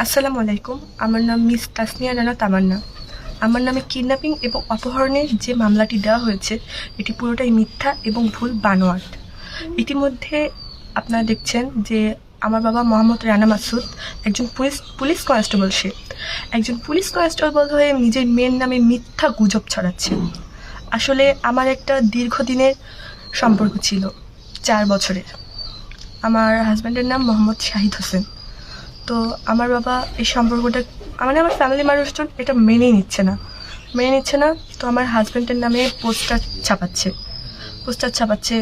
আসসালামু আলাইকুম। আমার নাম মিস তাসনিয়া রানা তামান্না। আমার নামে কিডন্যাপিং এবং অপহরণের যে মামলাটি দেওয়া হয়েছে এটি পুরোটাই মিথ্যা এবং ভুল বানোয়াট। ইতিমধ্যে আপনারা দেখছেন যে আমার বাবা মোহাম্মদ রানা মাসুদ একজন পুলিশ কনস্টেবল। সে একজন পুলিশ কনস্টেবল হয়ে নিজের মেয়ের নামে মিথ্যা গুজব ছড়াচ্ছে। আসলে আমার একটা দীর্ঘদিনের সম্পর্ক ছিল, 4 বছরের। আমার হাজব্যান্ডের নাম মোহাম্মদ শাহিদ হোসেন। তো আমার বাবা এই সম্পর্কটা আমার ফ্যামিলির মানুষজন এটা মেনেই নিচ্ছে না। তো আমার হাজব্যান্ডের নামে পোস্টার ছাপাচ্ছে,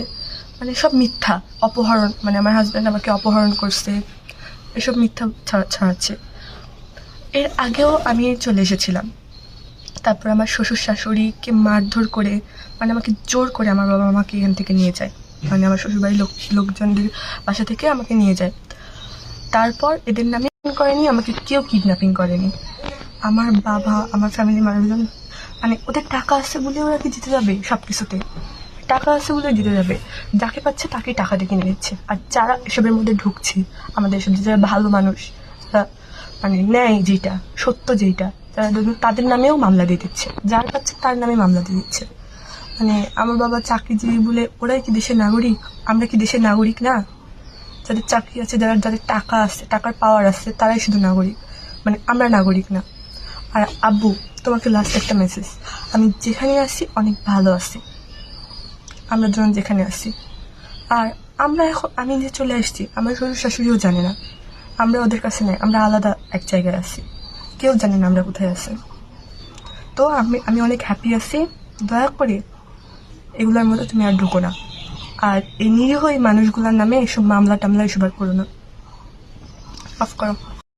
মানে সব মিথ্যা। অপহরণ, মানে আমার হাজব্যান্ড আমাকে অপহরণ করছে, এসব মিথ্যা ছড়াচ্ছে। এর আগেও আমি চলে এসেছিলাম। তারপর আমার শ্বশুর শাশুড়িকে মারধর করে, মানে আমাকে জোর করে আমার বাবা আমাকে এখান থেকে নিয়ে যায়, মানে আমার শ্বশুরবাড়ির লোকজনদের বাসা থেকে আমাকে নিয়ে যায়। তারপর এদের নামে করেনি, আমাকে কেউ কিডন্যাপিং করেনি। আমার বাবা, আমার ফ্যামিলির মানুষজন, মানে ওদের টাকা আছে বলে ওরা কি দিতে যাবে? সব কিছুতে টাকা আছে বলে দিতে যাবে। যাকে পাচ্ছে তাকেই টাকা দিয়ে কিনে নিচ্ছে। আর যারা এসবের মধ্যে ঢুকছে, আমাদের এসব যারা ভালো মানুষ, যারা মানে ন্যায় যেটা সত্য, যেটা যারা তাদের নামেও মামলা দিয়ে দিচ্ছে। যার পাচ্ছে তার নামে মামলা দিয়ে দিচ্ছে। মানে আমার বাবা চাকরিজীবী বলে ওরাই কি দেশের নাগরিক? আমরা কি দেশের নাগরিক না? যাদের চাকরি আছে, যাদের টাকা আছে, টাকার পাওয়ার আছে, তারাই শুধু নাগরিক, মানে আমরা নাগরিক না। আর আব্বু, তোমাকে লাস্ট একটা মেসেজ, আমি যেখানে আছি অনেক ভালো আছি, আমরা দুজন যেখানে আছি। আর আমি যে চলে আসছি, আমার শ্বশুর শাশুড়িও জানে না, আমরা ওদের কাছে নাই, আমরা আলাদা এক জায়গায় আছি, কেউ জানে না আমরা কোথায় আছি। তো আমি অনেক হ্যাপি আছি। দয়া করে এগুলোর মধ্যে তুমি আর ঢুকো না। আর এই নিরীহ এই মানুষগুলোর নামে এসব মামলা টামলা এসব আর করো না। অফ করো।